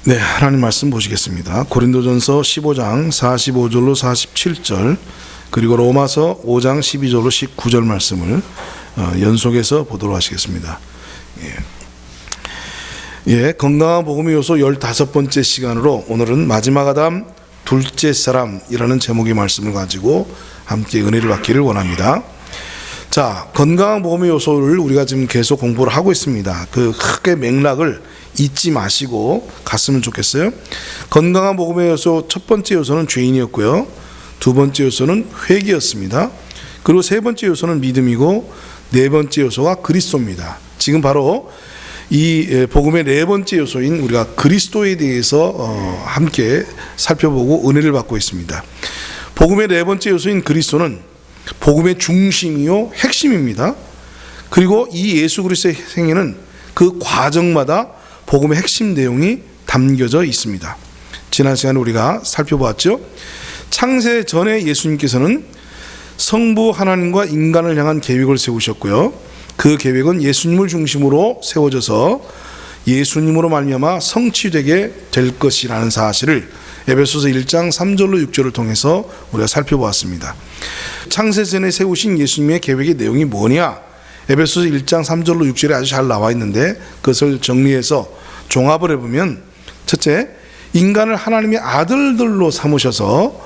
네, 하나님 말씀 보시겠습니다. 고린도전서 15장 45절로 47절, 그리고 로마서 5장 12절로 19절 말씀을 연속해서 보도록 하시겠습니다. 건강한 복음의 요소 15번째 시간으로 오늘은 마지막 아담 둘째 사람이라는 제목의 말씀을 가지고 함께 은혜를 받기를 원합니다. 자, 건강한 복음의 요소를 우리가 지금 계속 공부를 하고 있습니다. 그 크게 맥락을 잊지 마시고 갔으면 좋겠어요. 건강한 복음의 요소 첫 번째 요소는 죄인이었고요, 두 번째 요소는 회개였습니다. 그리고 세 번째 요소는 믿음이고, 네 번째 요소가 그리스도입니다. 지금 바로 이 복음의 네 번째 요소인 우리가 그리스도에 대해서 함께 살펴보고 은혜를 받고 있습니다. 복음의 네 번째 요소인 그리스도는 복음의 중심이요 핵심입니다. 그리고 이 예수 그리스도의 생애는 그 과정마다 복음의 핵심 내용이 담겨져 있습니다. 지난 시간에 우리가 살펴보았죠. 창세 전에 예수님께서는 성부 하나님과 인간을 향한 계획을 세우셨고요, 그 계획은 예수님을 중심으로 세워져서 예수님으로 말미암아 성취되게 될 것이라는 사실을 에베소서 1장 3절로 6절을 통해서 우리가 살펴보았습니다. 창세 전에 세우신 예수님의 계획의 내용이 뭐냐? 에베소서 1장 3절로 6절에 아주 잘 나와 있는데, 그것을 정리해서 종합을 해보면, 첫째, 인간을 하나님의 아들들로 삼으셔서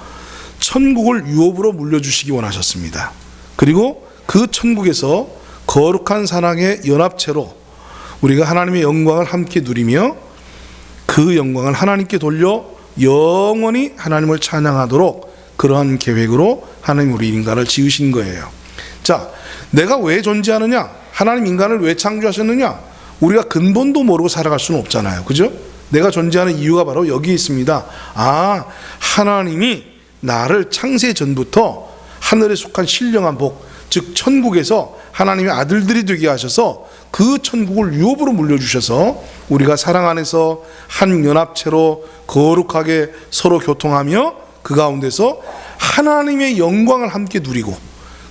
천국을 유업으로 물려주시기 원하셨습니다. 그리고 그 천국에서 거룩한 사랑의 연합체로 우리가 하나님의 영광을 함께 누리며 그 영광을 하나님께 돌려 영원히 하나님을 찬양하도록 그러한 계획으로 하나님 우리 인간을 지으신 거예요. 자, 내가 왜 존재하느냐? 하나님 인간을 왜 창조하셨느냐? 우리가 근본도 모르고 살아갈 수는 없잖아요. 그죠? 내가 존재하는 이유가 바로 여기 있습니다. 하나님이 나를 창세 전부터 하늘에 속한 신령한 복, 즉 천국에서 하나님의 아들들이 되게 하셔서 그 천국을 유업으로 물려주셔서 우리가 사랑 안에서 한 연합체로 거룩하게 서로 교통하며 그 가운데서 하나님의 영광을 함께 누리고,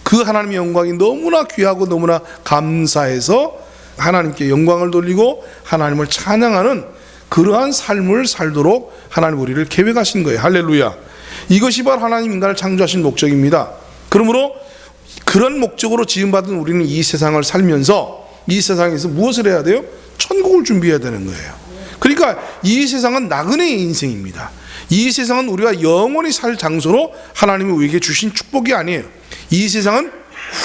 그 하나님의 영광이 너무나 귀하고 너무나 감사해서 하나님께 영광을 돌리고 하나님을 찬양하는 그러한 삶을 살도록 하나님 우리를 계획하신 거예요. 할렐루야. 이것이 바로 하나님 인간을 창조하신 목적입니다. 그러므로 그런 목적으로 지음받은 우리는 이 세상을 살면서 이 세상에서 무엇을 해야 돼요? 천국을 준비해야 되는 거예요. 그러니까 이 세상은 나그네의 인생입니다. 이 세상은 우리가 영원히 살 장소로 하나님이 우리에게 주신 축복이 아니에요. 이 세상은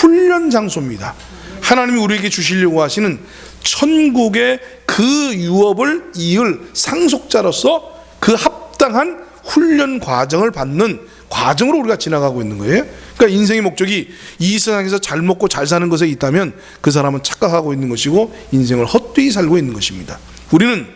훈련 장소입니다. 하나님이 우리에게 주시려고 하시는 천국의 그 유업을 이을 상속자로서 그 합당한 훈련 과정을 받는 과정으로 우리가 지나가고 있는 거예요. 그러니까 인생의 목적이 이 세상에서 잘 먹고 잘 사는 것에 있다면 그 사람은 착각하고 있는 것이고 인생을 헛되이 살고 있는 것입니다. 우리는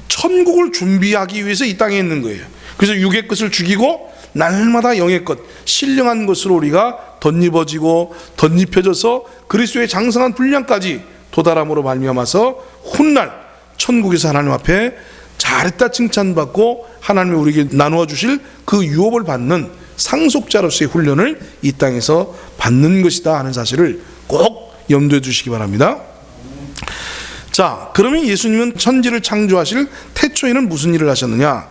천국을 준비하기 위해서 이 땅에 있는 거예요. 그래서 육의 것을 죽이고 날마다 영의 것, 신령한 것으로 우리가 덧입어지고 덧입혀져서 그리스도의 장성한 분량까지 도달함으로 말미암아서 훗날 천국에서 하나님 앞에 잘했다 칭찬받고 하나님이 우리에게 나누어 주실 그 유업을 받는 상속자로서의 훈련을 이 땅에서 받는 것이다 하는 사실을 꼭 염두에 두시기 바랍니다. 자, 그러면 예수님은 천지를 창조하실 태초에는 무슨 일을 하셨느냐?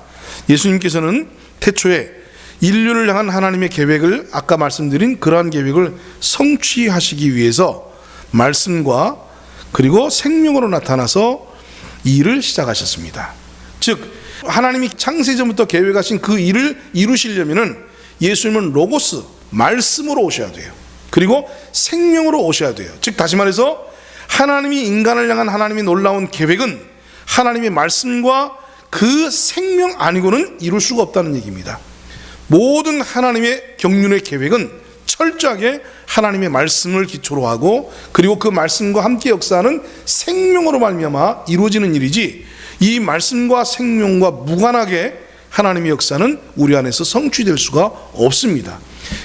예수님께서는 태초에 인류를 향한 하나님의 계획을, 아까 말씀드린 그러한 계획을 성취하시기 위해서 말씀과 그리고 생명으로 나타나서 일을 시작하셨습니다. 즉 하나님이 창세전부터 계획하신 그 일을 이루시려면은 예수님은 로고스, 말씀으로 오셔야 돼요. 그리고 생명으로 오셔야 돼요. 즉 다시 말해서 하나님이 인간을 향한 하나님의 놀라운 계획은 하나님의 말씀과 그 생명 아니고는 이룰 수가 없다는 얘기입니다. 모든 하나님의 경륜의 계획은 철저하게 하나님의 말씀을 기초로 하고, 그리고 그 말씀과 함께 역사하는 생명으로 말미암아 이루어지는 일이지, 이 말씀과 생명과 무관하게 하나님의 역사는 우리 안에서 성취될 수가 없습니다.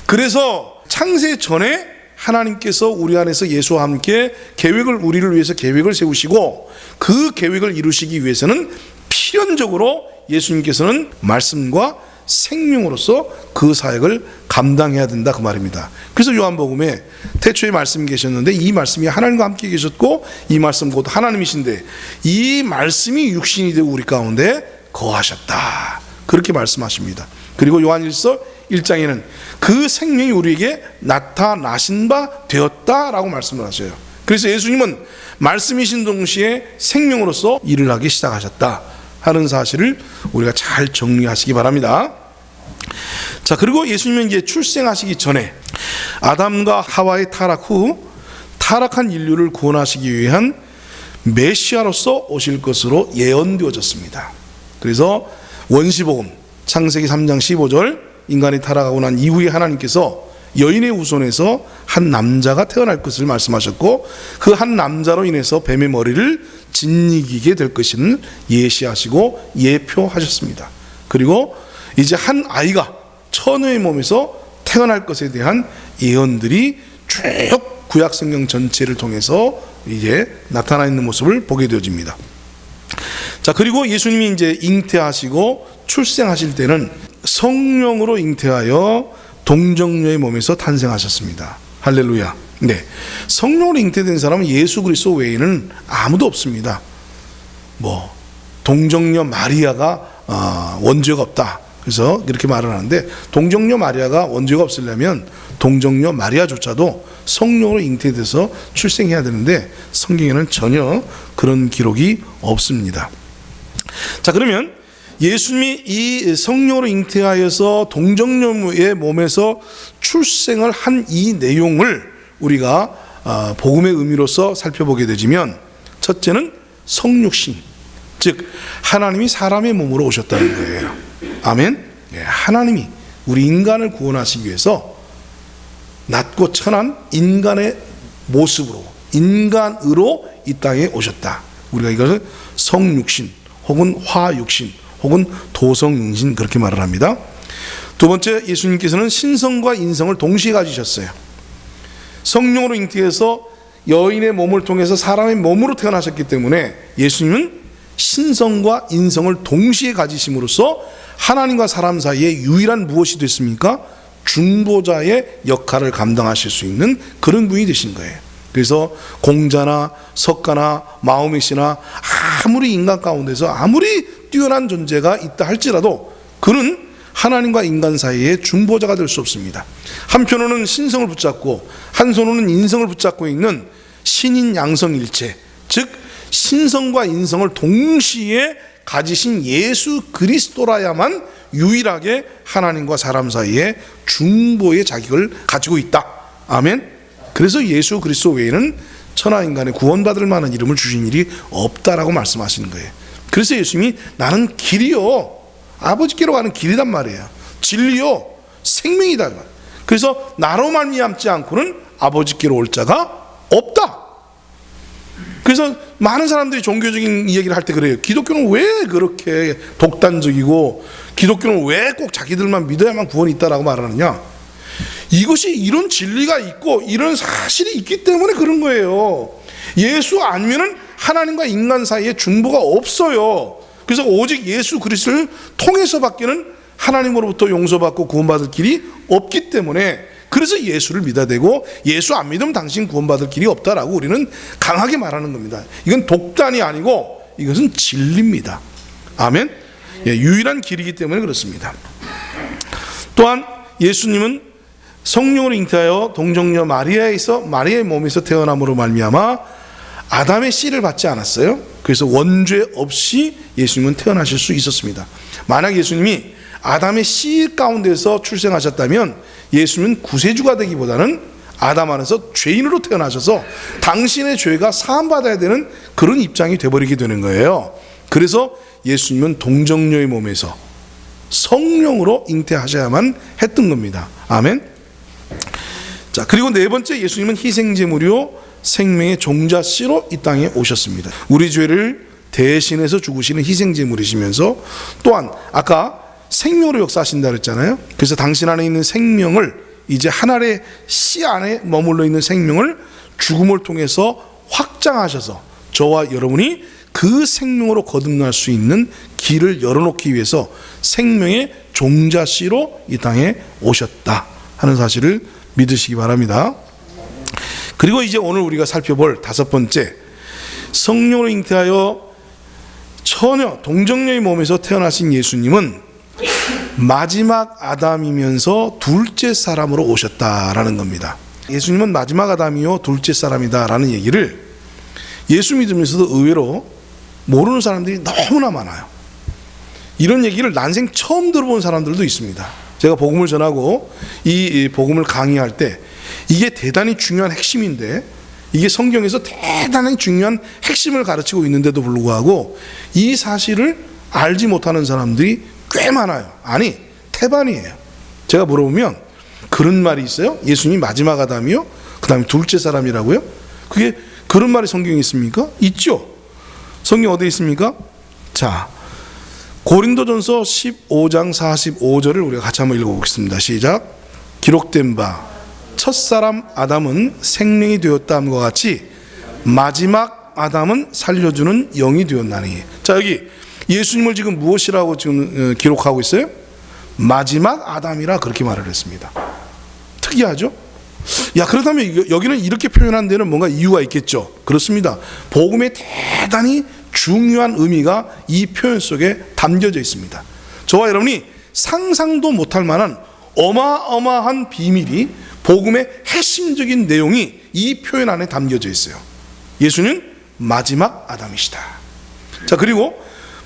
그래서 창세 전에 하나님께서 우리 안에서 예수와 함께 계획을, 우리를 위해서 계획을 세우시고 그 계획을 이루시기 위해서는 필연적으로 예수님께서는 말씀과 생명으로서 그 사역을 감당해야 된다, 그 말입니다. 그래서 요한복음에 태초에 말씀이 계셨는데 이 말씀이 하나님과 함께 계셨고 이 말씀 곧 하나님이신데 이 말씀이 육신이 되고 우리 가운데 거하셨다. 그렇게 말씀하십니다. 그리고 요한일서 1장에는 그 생명이 우리에게 나타나신 바 되었다라고 말씀을 하셔요. 그래서 예수님은 말씀이신 동시에 생명으로서 일을 하기 시작하셨다 하는 사실을 우리가 잘 정리하시기 바랍니다. 자, 그리고 예수님은 이제 출생하시기 전에 아담과 하와의 타락 후 타락한 인류를 구원하시기 위한 메시아로서 오실 것으로 예언되어졌습니다. 그래서 원시복음 창세기 3장 15절 인간이 타락하고 난 이후에 하나님께서 여인의 후손에서 한 남자가 태어날 것을 말씀하셨고 그 한 남자로 인해서 뱀의 머리를 짓이기게 될 것을 예시하시고 예표하셨습니다. 그리고 이제 한 아이가 처녀의 몸에서 태어날 것에 대한 예언들이 쭉 구약 성경 전체를 통해서 이제 나타나 있는 모습을 보게 되어집니다. 자, 그리고 예수님이 이제 잉태하시고 출생하실 때는 성령으로 잉태하여 동정녀의 몸에서 탄생하셨습니다. 할렐루야. 네, 성령으로 잉태된 사람은 예수 그리스도 외에는 아무도 없습니다. 뭐 동정녀 마리아가 원죄가 없다. 그래서 이렇게 말을 하는데 동정녀 마리아가 원죄가 없으려면 동정녀 마리아조차도 성령으로 잉태돼서 출생해야 되는데 성경에는 전혀 그런 기록이 없습니다. 자, 그러면 예수님이 이 성령으로 잉태하여서 동정녀의 몸에서 출생을 한 이 내용을 우리가 복음의 의미로서 살펴보게 되지면 첫째는 성육신, 즉 하나님이 사람의 몸으로 오셨다는 거예요. 아멘. 네, 하나님이 우리 인간을 구원하시기 위해서 낮고 천한 인간의 모습으로 인간으로 이 땅에 오셨다. 우리가 이것을 성육신 혹은 화육신 혹은 도성인신 그렇게 말을 합니다. 두 번째, 예수님께서는 신성과 인성을 동시에 가지셨어요. 성령으로 잉태해서 여인의 몸을 통해서 사람의 몸으로 태어나셨기 때문에 예수님은 신성과 인성을 동시에 가지심으로써 하나님과 사람 사이에 유일한 무엇이 됐습니까? 중보자의 역할을 감당하실 수 있는 그런 분이 되신 거예요. 그래서 공자나 석가나 마호메시나 아무리 인간 가운데서 아무리 뛰어난 존재가 있다 할지라도 그는 하나님과 인간 사이에 중보자가 될 수 없습니다. 한편으로는 신성을 붙잡고 한 손으로는 인성을 붙잡고 있는 신인 양성일체, 즉 신성과 인성을 동시에 가지신 예수 그리스도라야만 유일하게 하나님과 사람 사이에 중보의 자격을 가지고 있다. 아멘. 그래서 예수 그리스도 외에는 천하 인간의 구원받을 만한 이름을 주신 일이 없다라고 말씀하시는 거예요. 그래서 예수님이 나는 길이요, 아버지께로 가는 길이란 말이에요. 진리요, 생명이다. 그래서 나로 말미암지 않고는 아버지께로 올 자가 없다. 그래서 많은 사람들이 종교적인 이야기를 할 때 그래요. 기독교는 왜 그렇게 독단적이고 기독교는 왜 꼭 자기들만 믿어야만 구원이 있다라고 말하느냐. 이것이 이런 진리가 있고 이런 사실이 있기 때문에 그런 거예요. 예수 아니면은 하나님과 인간 사이에 중보가 없어요. 그래서 오직 예수 그리스도를 통해서 밖에는 하나님으로부터 용서받고 구원받을 길이 없기 때문에, 그래서 예수를 믿어야 되고 예수 안 믿으면 당신 구원받을 길이 없다라고 우리는 강하게 말하는 겁니다. 이건 독단이 아니고 이것은 진리입니다. 아멘. 예, 유일한 길이기 때문에 그렇습니다. 또한 예수님은 성령으로 잉태하여 동정녀 마리아의 몸에서 태어남으로 말미암아 아담의 씨를 받지 않았어요. 그래서 원죄 없이 예수님은 태어나실 수 있었습니다. 만약 예수님이 아담의 씨 가운데서 출생하셨다면 예수님은 구세주가 되기보다는 아담 안에서 죄인으로 태어나셔서 당신의 죄가 사함받아야 되는 그런 입장이 되어버리게 되는 거예요. 그래서 예수님은 동정녀의 몸에서 성령으로 잉태하셔야만 했던 겁니다. 아멘. 자, 그리고 네 번째, 예수님은 희생제물이요 생명의 종자씨로 이 땅에 오셨습니다. 우리 죄를 대신해서 죽으시는 희생제물이시면서 또한 아까 생명으로 역사하신다 그랬잖아요. 그래서 당신 안에 있는 생명을, 이제 한 알의 씨 안에 머물러 있는 생명을 죽음을 통해서 확장하셔서 저와 여러분이 그 생명으로 거듭날 수 있는 길을 열어놓기 위해서 생명의 종자씨로 이 땅에 오셨다 하는 사실을 믿으시기 바랍니다. 그리고 이제 오늘 우리가 살펴볼 다섯 번째, 성령으로 잉태하여 처녀 동정녀의 몸에서 태어나신 예수님은 마지막 아담이면서 둘째 사람으로 오셨다라는 겁니다. 예수님은 마지막 아담이요 둘째 사람이다라는 얘기를 예수 믿으면서도 의외로 모르는 사람들이 너무나 많아요. 이런 얘기를 난생 처음 들어본 사람들도 있습니다. 제가 복음을 전하고 이 복음을 강의할 때 이게 대단히 중요한 핵심인데, 이게 성경에서 대단히 중요한 핵심을 가르치고 있는데도 불구하고 이 사실을 알지 못하는 사람들이 꽤 많아요. 아니, 태반이에요. 제가 물어보면 그런 말이 있어요? 예수님이 마지막 아담이요? 그 다음에 둘째 사람이라고요? 그게 그런 말이 성경에 있습니까? 있죠. 성경 어디에 있습니까? 자, 고린도전서 15장 45절을 우리가 같이 한번 읽어보겠습니다. 시작. 기록된 바 첫사람 아담은 생명이 되었다 함과 같이 마지막 아담은 살려주는 영이 되었나니. 자, 여기 예수님을 지금 무엇이라고 지금 기록하고 있어요? 마지막 아담이라 그렇게 말을 했습니다. 특이하죠? 야, 그렇다면 여기는 이렇게 표현한 데는 뭔가 이유가 있겠죠? 그렇습니다. 복음에 대단히 중요한 의미가 이 표현 속에 담겨져 있습니다. 저와 여러분이 상상도 못할 만한 어마어마한 비밀이, 복음의 핵심적인 내용이 이 표현 안에 담겨져 있어요. 예수는 마지막 아담이시다. 자, 그리고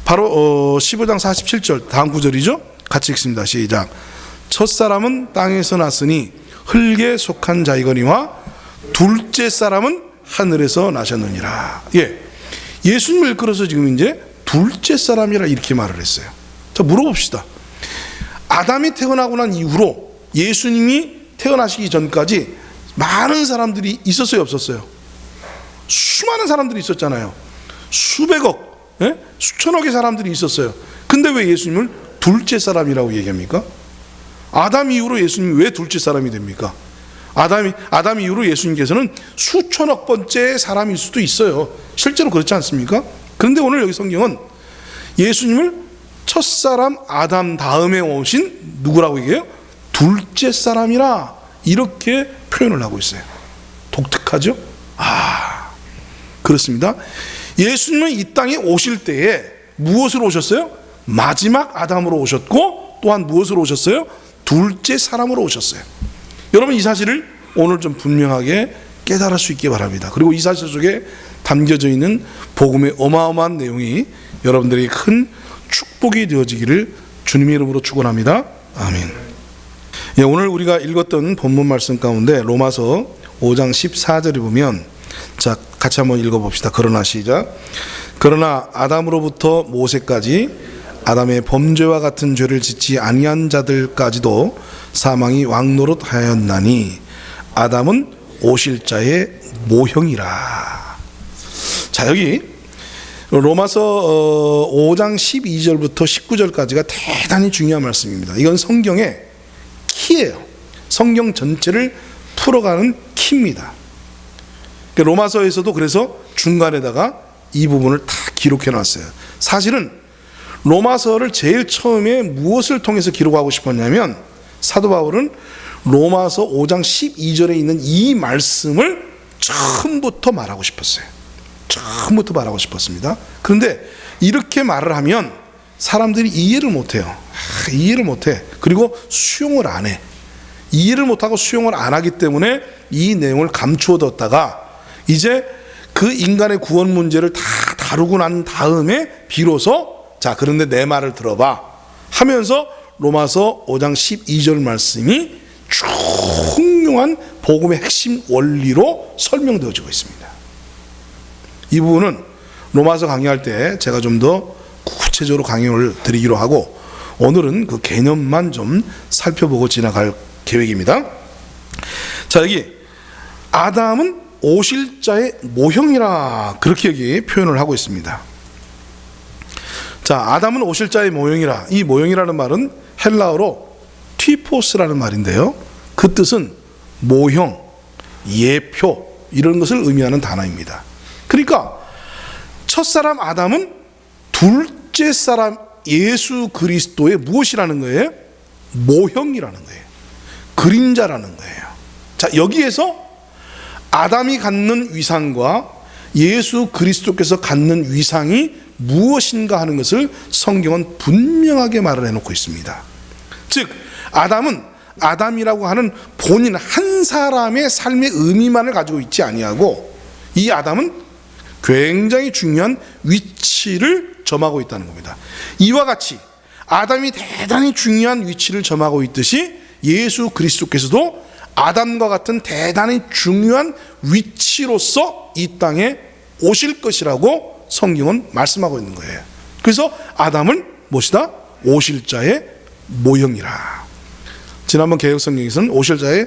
바로 15장 47절 다음 구절이죠. 같이 읽습니다. 시작. 첫사람은 땅에서 났으니 흙에 속한 자이거니와 둘째 사람은 하늘에서 나셨느니라. 예, 예수님을 일컬어서 지금 이제 둘째 사람이라 이렇게 말을 했어요. 자, 물어봅시다. 아담이 태어나고 난 이후로 예수님이 태어나시기 전까지 많은 사람들이 있었어요, 없었어요? 수많은 사람들이 있었잖아요. 수백억, 수천억의 사람들이 있었어요. 근데 왜 예수님을 둘째 사람이라고 얘기합니까? 아담 이후로 예수님이 왜 둘째 사람이 됩니까? 아담 이후로 예수님께서는 수천억 번째 사람일 수도 있어요. 실제로 그렇지 않습니까? 그런데 오늘 여기 성경은 예수님을 첫사람 아담 다음에 오신 누구라고 얘기해요? 둘째 사람이라 이렇게 표현을 하고 있어요. 독특하죠? 아, 그렇습니다. 예수님은 이 땅에 오실 때에 무엇으로 오셨어요? 마지막 아담으로 오셨고, 또한 무엇으로 오셨어요? 둘째 사람으로 오셨어요. 여러분, 이 사실을 오늘 좀 분명하게 깨달을 수 있기 바랍니다. 그리고 이 사실 속에 담겨져 있는 복음의 어마어마한 내용이 여러분들에게 큰 축복이 되어지기를 주님의 이름으로 축원합니다. 아멘. 예, 오늘 우리가 읽었던 본문 말씀 가운데 로마서 5장 14절에 보면, 자, 같이 한번 읽어봅시다. 그러나 시작. 그러나 아담으로부터 모세까지 아담의 범죄와 같은 죄를 짓지 아니한 자들까지도 사망이 왕노릇하였나니 아담은 오실 자의 모형이라. 자, 여기 로마서 5장 12절부터 19절까지가 대단히 중요한 말씀입니다. 이건 성경의 키예요. 성경 전체를 풀어가는 키입니다. 로마서에서도 그래서 중간에다가 이 부분을 다 기록해 놨어요. 사실은 로마서를 제일 처음에 무엇을 통해서 기록하고 싶었냐면, 사도 바울은 로마서 5장 12절에 있는 이 말씀을 처음부터 말하고 싶었어요. 처음부터 말하고 싶었습니다. 그런데 이렇게 말을 하면 사람들이 이해를 못해요. 이해를 못해. 그리고 수용을 안 해. 이해를 못하고 수용을 안 하기 때문에 이 내용을 감추어뒀다가 이제 그 인간의 구원 문제를 다 다루고 난 다음에 비로소, 자, 그런데 내 말을 들어봐 하면서 로마서 5장 12절 말씀이 중요한 복음의 핵심 원리로 설명되어지고 있습니다. 이 부분은 로마서 강의할 때 제가 좀 더 구체적으로 강의를 드리기로 하고, 오늘은 그 개념만 좀 살펴보고 지나갈 계획입니다. 자, 여기 아담은 오실 자의 모형이라 그렇게 여기 표현을 하고 있습니다. 자, 아담은 오실 자의 모형이라. 이 모형이라는 말은 헬라어로 티포스라는 말인데요, 그 뜻은 모형, 예표, 이런 것을 의미하는 단어입니다. 그러니까 첫사람 아담은 둘째 사람 예수 그리스도의 무엇이라는 거예요? 모형이라는 거예요. 그림자라는 거예요. 자, 여기에서 아담이 갖는 위상과 예수 그리스도께서 갖는 위상이 무엇인가 하는 것을 성경은 분명하게 말을 해놓고 있습니다. 즉 아담이라고 하는 본인 한 사람의 삶의 의미만을 가지고 있지 아니하고 이 아담은 굉장히 중요한 위치를 점하고 있다는 겁니다. 이와 같이 아담이 대단히 중요한 위치를 점하고 있듯이 예수 그리스도께서도 아담과 같은 대단히 중요한 위치로서 이 땅에 오실 것이라고 성경은 말씀하고 있는 거예요. 그래서 아담은 무엇이다? 오실 자의 모형이라. 지난번 개혁성경에서는 오실 자의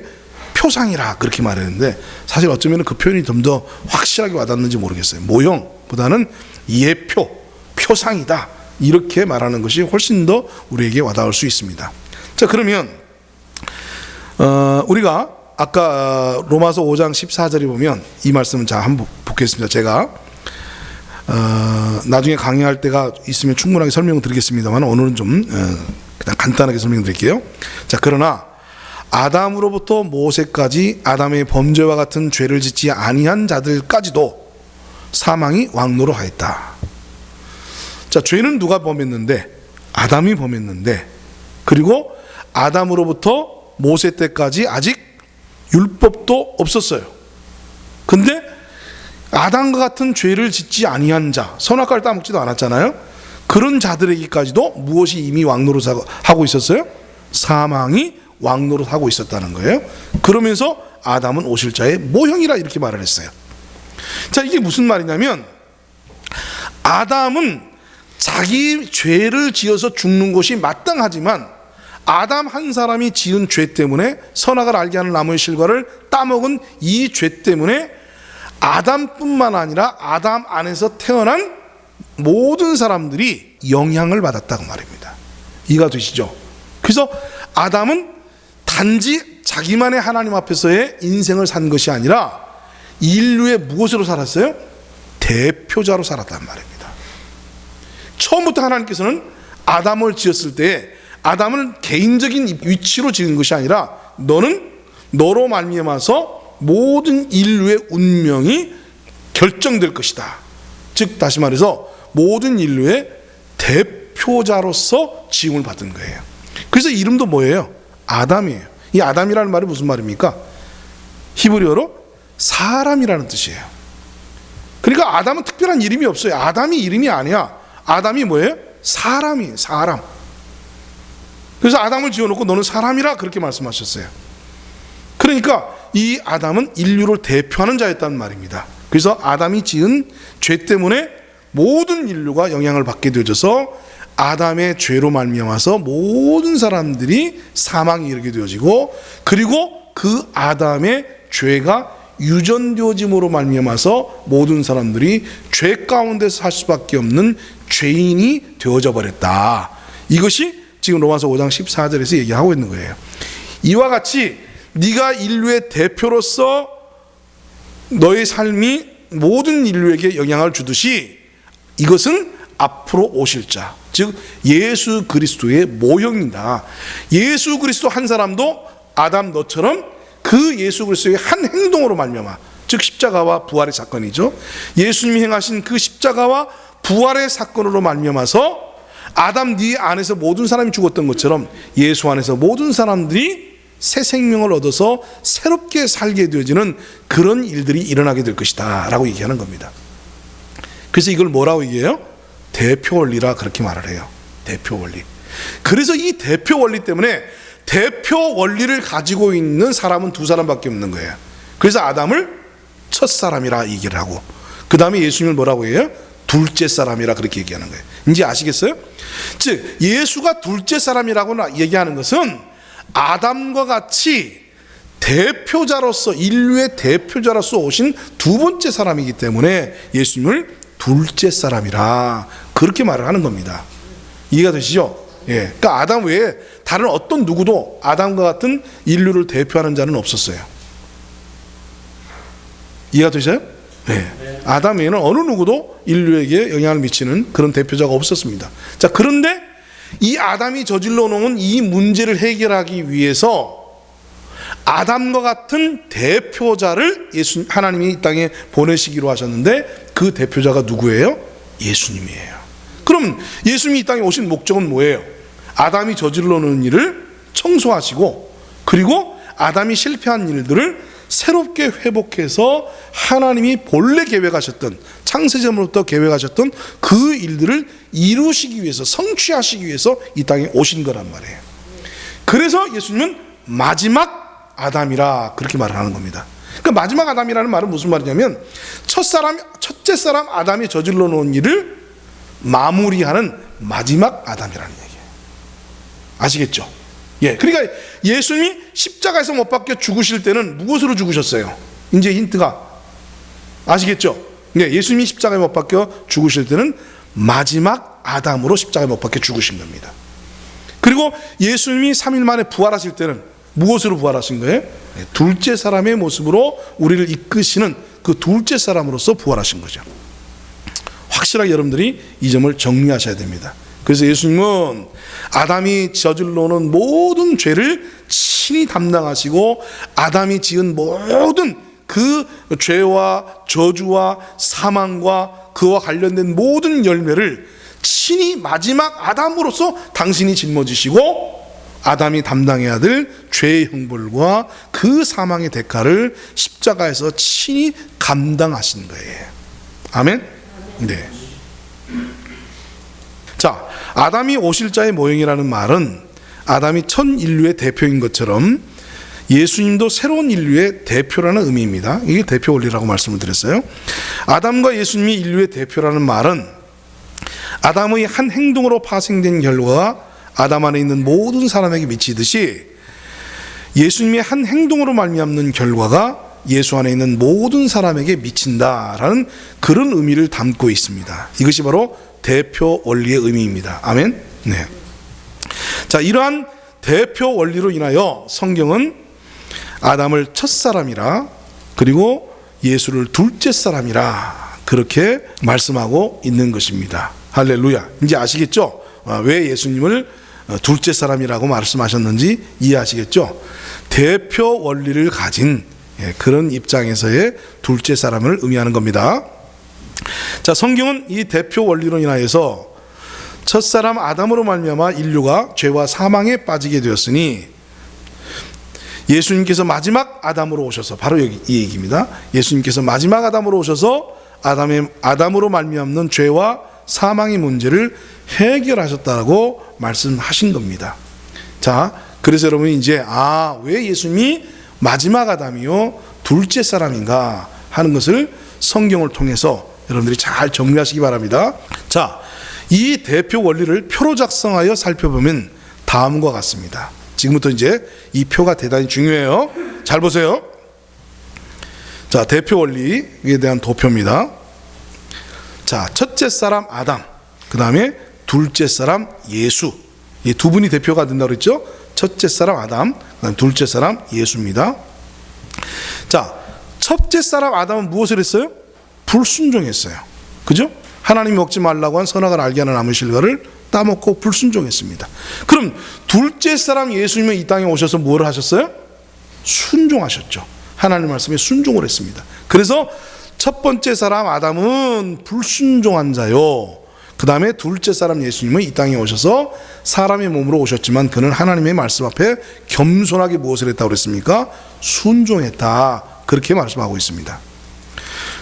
표상이라 그렇게 말했는데 사실 어쩌면 그 표현이 좀 더 확실하게 와닿는지 모르겠어요. 모형보다는 예표, 표상이다 이렇게 말하는 것이 훨씬 더 우리에게 와닿을 수 있습니다. 자, 그러면 우리가 아까 로마서 5장 14절에 보면 이 말씀은 자 한번 보겠습니다. 제가 나중에 강의할 때가 있으면 충분하게 설명을 드리겠습니다만 오늘은 좀 그냥 간단하게 설명드릴게요. 자, 그러나 아담으로부터 모세까지 아담의 범죄와 같은 죄를 짓지 아니한 자들까지도 사망이 왕노로 하였다. 자, 죄는 누가 범했는데? 아담이 범했는데, 그리고 아담으로부터 모세 때까지 아직 율법도 없었어요. 근데 아담과 같은 죄를 짓지 아니한 자, 선악과를 따먹지도 않았잖아요. 그런 자들에게까지도 무엇이 이미 왕노릇하고 있었어요? 사망이 왕노릇하고 있었다는 거예요. 그러면서 아담은 오실 자의 모형이라 이렇게 말을 했어요. 자, 이게 무슨 말이냐면 아담은 자기 죄를 지어서 죽는 것이 마땅하지만 아담 한 사람이 지은 죄 때문에 선악을 알게 하는 나무의 실과를 따먹은 이 죄 때문에 아담뿐만 아니라 아담 안에서 태어난 모든 사람들이 영향을 받았다고 말입니다. 이해가 되시죠? 그래서 아담은 단지 자기만의 하나님 앞에서의 인생을 산 것이 아니라 인류의 무엇으로 살았어요? 대표자로 살았단 말입니다. 처음부터 하나님께서는 아담을 지었을 때 아담은 개인적인 위치로 지은 것이 아니라 너는 너로 말미암아서 모든 인류의 운명이 결정될 것이다. 즉 다시 말해서 모든 인류의 대표자로서 지음을 받은 거예요. 그래서 이름도 뭐예요? 아담이에요. 이 아담이라는 말이 무슨 말입니까? 히브리어로 사람이라는 뜻이에요. 그러니까 아담은 특별한 이름이 없어요. 아담이 이름이 아니야. 아담이 뭐예요? 사람이에요. 사람. 그래서 아담을 지어놓고 너는 사람이라 그렇게 말씀하셨어요. 그러니까 이 아담은 인류를 대표하는 자였단 말입니다. 그래서 아담이 지은 죄 때문에 모든 인류가 영향을 받게 되어져서 아담의 죄로 말미암아서 모든 사람들이 사망에 이르게 되어지고 그리고 그 아담의 죄가 유전되어짐으로 말미암아서 모든 사람들이 죄 가운데서 살 수밖에 없는 죄인이 되어져 버렸다. 이것이 지금 로마서 5장 14절에서 얘기하고 있는 거예요. 이와 같이 네가 인류의 대표로서 너의 삶이 모든 인류에게 영향을 주듯이 이것은 앞으로 오실 자, 즉 예수 그리스도의 모형이다. 예수 그리스도 한 사람도 아담 너처럼 그 예수 그리스도의 한 행동으로 말미암아, 즉 십자가와 부활의 사건이죠. 예수님이 행하신 그 십자가와 부활의 사건으로 말미암아서 아담 네 안에서 모든 사람이 죽었던 것처럼 예수 안에서 모든 사람들이 새 생명을 얻어서 새롭게 살게 되어지는 그런 일들이 일어나게 될 것이다 라고 얘기하는 겁니다. 그래서 이걸 뭐라고 얘기해요? 대표 원리라 그렇게 말을 해요. 대표 원리. 그래서 이 대표 원리 때문에 대표 원리를 가지고 있는 사람은 두 사람밖에 없는 거예요. 그래서 아담을 첫 사람이라 얘기를 하고 그 다음에 예수님을 뭐라고 해요? 둘째 사람이라 그렇게 얘기하는 거예요. 이제 아시겠어요? 즉 예수가 둘째 사람이라고 얘기하는 것은 아담과 같이 대표자로서 인류의 대표자로서 오신 두 번째 사람이기 때문에 예수님을 둘째 사람이라 그렇게 말을 하는 겁니다. 이해가 되시죠? 예. 그러니까 아담 외에 다른 어떤 누구도 아담과 같은 인류를 대표하는 자는 없었어요. 이해가 되세요? 예. 아담 외에는 어느 누구도 인류에게 영향을 미치는 그런 대표자가 없었습니다. 자, 그런데 이 아담이 저질러 놓은 이 문제를 해결하기 위해서 아담과 같은 대표자를 하나님이 이 땅에 보내시기로 하셨는데 그 대표자가 누구예요? 예수님이에요. 그럼 예수님이 이 땅에 오신 목적은 뭐예요? 아담이 저질러 놓은 일을 청소하시고, 그리고 아담이 실패한 일들을 새롭게 회복해서 하나님이 본래 계획하셨던, 창세전부터 계획하셨던 그 일들을 이루시기 위해서, 성취하시기 위해서 이 땅에 오신 거란 말이에요. 그래서 예수님은 마지막 아담이라 그렇게 말을 하는 겁니다. 그러니까 마지막 아담이라는 말은 무슨 말이냐면, 첫째 사람 아담이 저질러 놓은 일을 마무리하는 마지막 아담이라는 얘기예요. 아시겠죠? 예, 그러니까 예수님이 십자가에서 못 박혀 죽으실 때는 무엇으로 죽으셨어요? 이제 힌트가 아시겠죠? 네, 예수님이 십자가에 못 박혀 죽으실 때는 마지막 아담으로 십자가에 못 박혀 죽으신 겁니다. 그리고 예수님이 3일 만에 부활하실 때는 무엇으로 부활하신 거예요? 네, 둘째 사람의 모습으로 우리를 이끄시는 그 둘째 사람으로서 부활하신 거죠. 확실하게 여러분들이 이 점을 정리하셔야 됩니다. 그래서 예수님은 아담이 저질러 놓은 모든 죄를 친히 담당하시고, 아담이 지은 모든 그 죄와 저주와 사망과 그와 관련된 모든 열매를 친히 마지막 아담으로서 당신이 짊어지시고, 아담이 담당해야 될 죄의 형벌과 그 사망의 대가를 십자가에서 친히 감당하신 거예요. 아멘? 네. 자, 아담이 오실 자의 모형이라는 말은 아담이 첫 인류의 대표인 것처럼 예수님도 새로운 인류의 대표라는 의미입니다. 이게 대표 원리라고 말씀을 드렸어요. 아담과 예수님이 인류의 대표라는 말은 아담의 한 행동으로 파생된 결과가 아담 안에 있는 모든 사람에게 미치듯이, 예수님의 한 행동으로 말미암는 결과가 예수 안에 있는 모든 사람에게 미친다라는 그런 의미를 담고 있습니다. 이것이 바로 대표 원리의 의미입니다. 아멘. 네. 자, 이러한 대표 원리로 인하여 성경은 아담을 첫 사람이라, 그리고 예수를 둘째 사람이라 그렇게 말씀하고 있는 것입니다. 할렐루야. 이제 아시겠죠? 왜 예수님을 둘째 사람이라고 말씀하셨는지 이해하시겠죠? 대표 원리를 가진 그런 입장에서의 둘째 사람을 의미하는 겁니다. 자, 성경은 이 대표 원리로 인하여서 첫사람 아담으로 말미암아 인류가 죄와 사망에 빠지게 되었으니, 예수님께서 마지막 아담으로 오셔서, 바로 여기 이 얘기입니다. 예수님께서 마지막 아담으로 오셔서 아담으로 말미암는 죄와 사망의 문제를 해결하셨다고 말씀하신 겁니다. 자, 그래서 여러분이 이제 왜 예수님이 마지막 아담이요 둘째 사람인가 하는 것을 성경을 통해서 여러분들이 잘 정리하시기 바랍니다. 자, 이 대표 원리를 표로 작성하여 살펴보면 다음과 같습니다. 지금부터 이제 이 표가 대단히 중요해요. 잘 보세요. 자, 대표 원리에 대한 도표입니다. 자, 첫째 사람 아담, 그 다음에 둘째 사람 예수. 이 두 분이 대표가 된다고 그랬죠? 첫째 사람 아담, 그다음 둘째 사람 예수입니다. 자, 첫째 사람 아담은 무엇을 했어요? 불순종했어요. 그죠? 하나님이 먹지 말라고 한 선악을 알게 하는 나무 실과를 따먹고 불순종했습니다. 그럼 둘째 사람 예수님은 이 땅에 오셔서 뭘 하셨어요? 순종하셨죠. 하나님 말씀에 순종을 했습니다. 그래서 첫 번째 사람 아담은 불순종한 자요, 그 다음에 둘째 사람 예수님은 이 땅에 오셔서 사람의 몸으로 오셨지만 그는 하나님의 말씀 앞에 겸손하게 무엇을 했다고 그랬습니까? 순종했다, 그렇게 말씀하고 있습니다.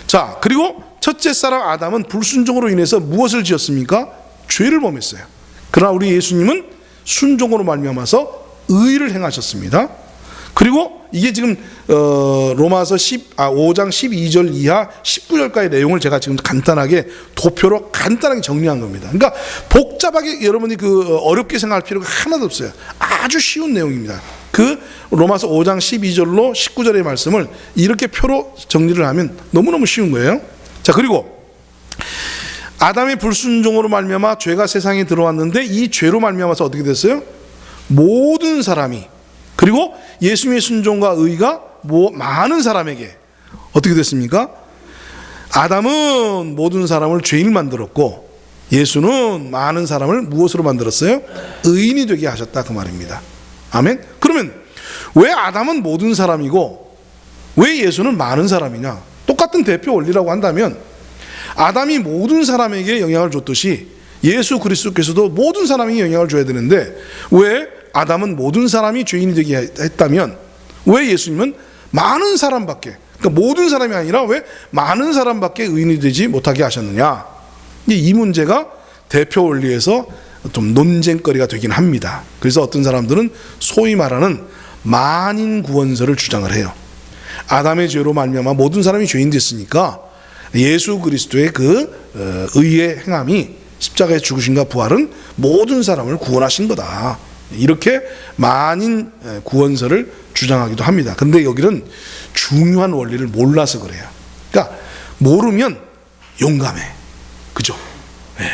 자, 그리고 첫째 사람 아담은 불순종으로 인해서 무엇을 지었습니까? 죄를 범했어요. 그러나 우리 예수님은 순종으로 말미암아서 의를 행하셨습니다. 그리고 이게 지금 로마서 5장 12절 이하 19절까지 내용을 제가 지금 간단하게 도표로 간단하게 정리한 겁니다. 그러니까 복잡하게 여러분이 어렵게 생각할 필요가 하나도 없어요. 아주 쉬운 내용입니다. 그 로마서 5장 12절로 19절의 말씀을 이렇게 표로 정리를 하면 너무너무 쉬운 거예요. 자, 그리고 아담의 불순종으로 말미암아 죄가 세상에 들어왔는데, 이 죄로 말미암아서 어떻게 됐어요? 모든 사람이, 그리고 예수님의 순종과 의가 많은 사람에게 어떻게 됐습니까? 아담은 모든 사람을 죄인 만들었고, 예수는 많은 사람을 무엇으로 만들었어요? 의인이 되게 하셨다, 그 말입니다. 아멘. 그러면 왜 아담은 모든 사람이고 왜 예수는 많은 사람이냐? 똑같은 대표 원리라고 한다면 아담이 모든 사람에게 영향을 줬듯이 예수 그리스도께서도 모든 사람에게 영향을 줘야 되는데 왜 아담은 모든 사람이 죄인이 되게 했다면 왜 예수님은 많은 사람밖에, 그러니까 모든 사람이 아니라 왜 많은 사람밖에 의인이 되지 못하게 하셨느냐. 이 문제가 대표 원리에서 좀 논쟁거리가 되긴 합니다. 그래서 어떤 사람들은 소위 말하는 만인 구원설을 주장을 해요. 아담의 죄로 말미암아 모든 사람이 죄인 됐으니까 예수 그리스도의 그 의의 행함이 십자가의 죽으심과 부활은 모든 사람을 구원하신 거다. 이렇게 만인 구원설을 주장하기도 합니다. 그런데 여기는 중요한 원리를 몰라서 그래요. 그러니까 모르면 용감해. 그죠? 네.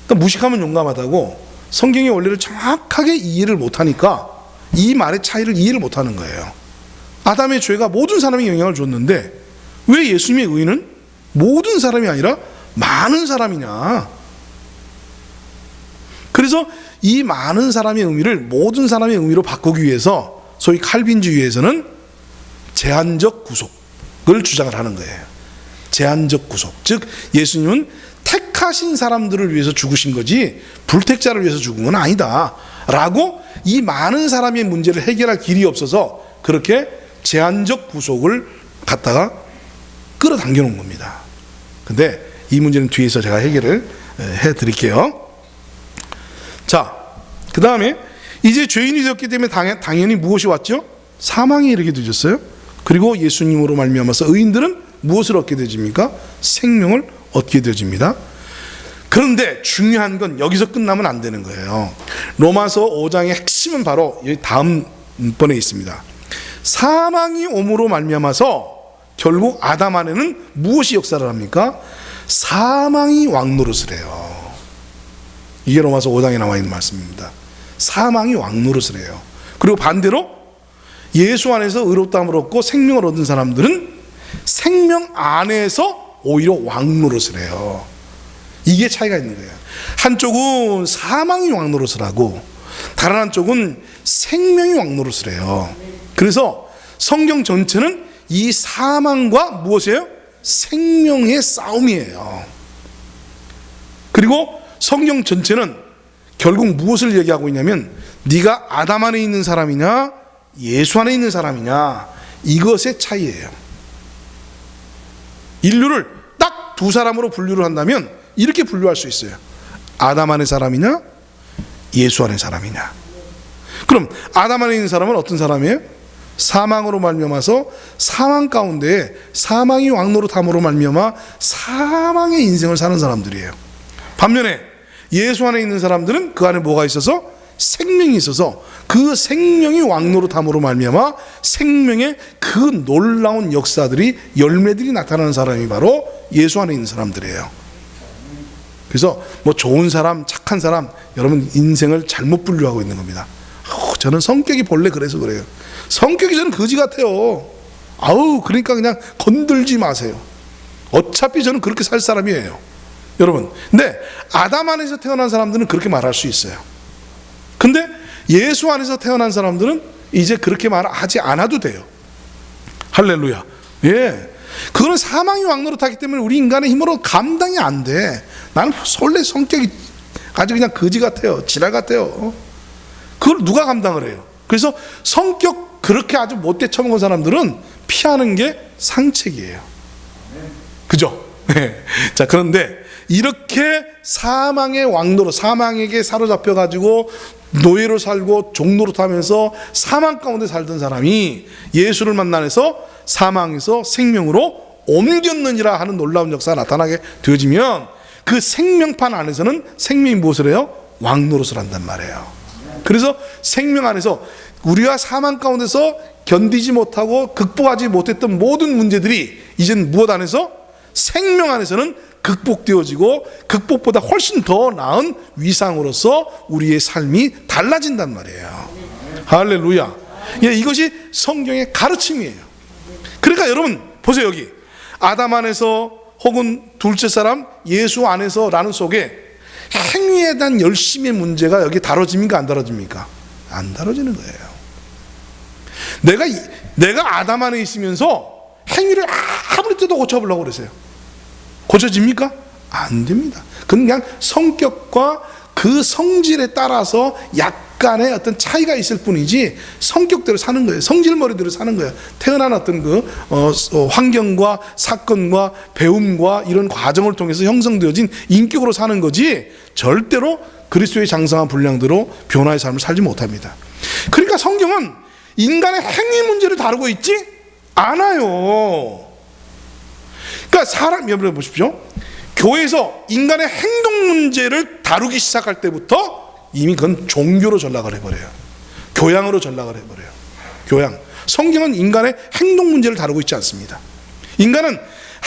그러니까 무식하면 용감하다고 성경의 원리를 정확하게 이해를 못하니까 이 말의 차이를 이해를 못하는 거예요. 아담의 죄가 모든 사람에게 영향을 줬는데 왜 예수님의 의는 모든 사람이 아니라 많은 사람이냐. 그래서 이 많은 사람의 의미를 모든 사람의 의미로 바꾸기 위해서 소위 칼빈주의에서는 제한적 구속을 주장을 하는 거예요. 제한적 구속. 즉 예수님은 택하신 사람들을 위해서 죽으신 거지 불택자를 위해서 죽은 건 아니다 라고 이 많은 사람의 문제를 해결할 길이 없어서 그렇게 제한적 구속을 갖다가 끌어당겨 놓은 겁니다. 근데 이 문제는 뒤에서 제가 해결을 해 드릴게요. 자, 그 다음에 이제 죄인이 되었기 때문에 당연히 무엇이 왔죠? 사망이 이르게 되셨어요. 그리고 예수님으로 말미암아서 의인들은 무엇을 얻게 되집니까? 생명을 얻게 되집니다. 그런데 중요한 건 여기서 끝나면 안 되는 거예요. 로마서 5장의 핵심은 바로 여기 다음 번에 있습니다. 사망이 옴으로 말미암아서 결국 아담 안에는 무엇이 역사를 합니까? 사망이 왕노릇을 해요. 이게 로마서 5장에 나와 있는 말씀입니다. 사망이 왕노릇을 해요. 그리고 반대로 예수 안에서 의롭다함을 얻고 생명을 얻은 사람들은 생명 안에서 오히려 왕노릇을 해요. 이게 차이가 있는 거예요. 한쪽은 사망이 왕노릇을 하고 다른 한쪽은 생명이 왕노릇을 해요. 그래서 성경 전체는 이 사망과 무엇이에요? 생명의 싸움이에요. 그리고 성경 전체는 결국 무엇을 얘기하고 있냐면 네가 아담 안에 있는 사람이냐 예수 안에 있는 사람이냐 이것의 차이예요. 인류를 딱 두 사람으로 분류를 한다면 이렇게 분류할 수 있어요. 아담 안의 사람이냐 예수 안의 사람이냐. 그럼 아담 안에 있는 사람은 어떤 사람이에요? 사망으로 말미암아서 사망 가운데 사망이 왕노릇함으로 말미암아 사망의 인생을 사는 사람들이에요. 반면에 예수 안에 있는 사람들은 그 안에 뭐가 있어서? 생명이 있어서 그 생명이 왕노릇함으로 말미암아 생명의 그 놀라운 역사들이 열매들이 나타나는 사람이 바로 예수 안에 있는 사람들이에요. 그래서 뭐 좋은 사람, 착한 사람, 여러분 인생을 잘못 분류하고 있는 겁니다. 저는 성격이 본래 그래서 그래요. 성격이 저는 거지 같아요. 그러니까 그냥 건들지 마세요. 어차피 저는 그렇게 살 사람이에요. 여러분, 근데 아담 안에서 태어난 사람들은 그렇게 말할 수 있어요. 근데 예수 안에서 태어난 사람들은 이제 그렇게 말하지 않아도 돼요. 할렐루야. 예. 그거는 사망이 왕노릇하기 때문에 우리 인간의 힘으로 감당이 안 돼. 나는 원래 성격이 아주 그냥 거지 같아요. 지랄 같아요. 그걸 누가 감당을 해요? 그래서 성격 그렇게 아주 못돼 처먹은 사람들은 피하는 게 상책이에요. 그죠? 네. 자, 그런데 이렇게 사망의 왕노릇, 사망에게 사로잡혀 가지고 노예로 살고 종노릇하면서 사망 가운데 살던 사람이 예수를 만나서 사망에서 생명으로 옮겼느니라 하는 놀라운 역사가 나타나게 되어지면 그 생명판 안에서는 생명이 무엇을 해요? 왕노릇을 한단 말이에요. 그래서 생명 안에서 우리가 사망 가운데서 견디지 못하고 극복하지 못했던 모든 문제들이 이제는 무엇 안에서? 생명 안에서는 극복되어지고 극복보다 훨씬 더 나은 위상으로서 우리의 삶이 달라진단 말이에요. 할렐루야. 예, 이것이 성경의 가르침이에요. 그러니까 여러분 보세요. 여기 아담 안에서 혹은 둘째 사람 예수 안에서 라는 속에 행위에 대한 열심의 문제가 여기 다뤄집니까 안 다뤄집니까? 안 다뤄지는 거예요. 내가 아담 안에 있으면서 행위를 아무리 뜯어 고쳐보려고 그러세요. 고쳐집니까? 안 됩니다. 그건 그냥 성격과 그 성질에 따라서 약간의 어떤 차이가 있을 뿐이지 성격대로 사는 거예요. 성질머리대로 사는 거예요. 태어난 어떤 환경과 사건과 배움과 이런 과정을 통해서 형성되어진 인격으로 사는 거지 절대로 그리스도의 장성한 분량대로 변화의 삶을 살지 못합니다. 그러니까 성경은 인간의 행위 문제를 다루고 있지 않아요. 그러니까 사람, 여러분 보십시오. 교회에서 인간의 행동 문제를 다루기 시작할 때부터 이미 그건 종교로 전락을 해버려요. 교양으로 전락을 해버려요. 교양. 성경은 인간의 행동 문제를 다루고 있지 않습니다.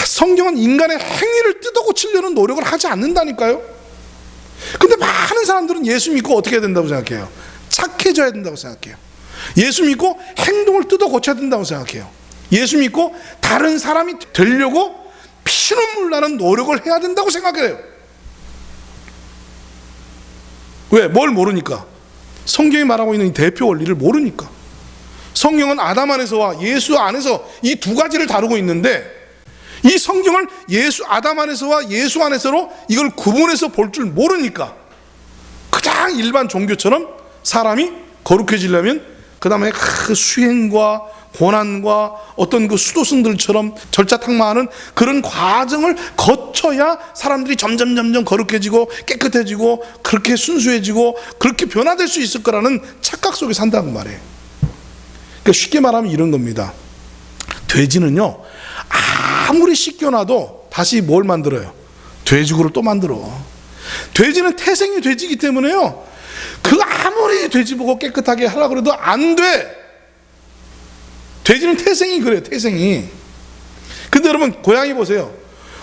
성경은 인간의 행위를 뜯어 고치려는 노력을 하지 않는다니까요. 근데 많은 사람들은 예수 믿고 어떻게 해야 된다고 생각해요? 착해져야 된다고 생각해요. 예수 믿고 행동을 뜯어 고쳐야 된다고 생각해요. 예수 믿고 다른 사람이 되려고 피눈물 나는 노력을 해야 된다고 생각해요. 왜? 뭘 모르니까. 성경이 말하고 있는 이 대표 원리를 모르니까. 성경은 아담 안에서와 예수 안에서 이 두 가지를 다루고 있는데 이 성경을 아담 안에서와 예수 안에서로 이걸 구분해서 볼 줄 모르니까 그냥 일반 종교처럼 사람이 거룩해지려면 그 다음에 그 수행과 고난과 어떤 그 수도승들처럼 절차탕마하는 그런 과정을 거쳐야 사람들이 점점 거룩해지고 깨끗해지고 그렇게 순수해지고 그렇게 변화될 수 있을 거라는 착각 속에 산다고 말해요. 그러니까 쉽게 말하면 이런 겁니다. 돼지는요 아무리 씻겨놔도 다시 뭘 만들어요? 돼지고를 또 만들어. 돼지는 태생이 돼지이기 때문에요 그 아무리 돼지 보고 깨끗하게 하려고 해도 안 돼. 돼지는 태생이 그래요. 태생이. 근데 여러분 고양이 보세요.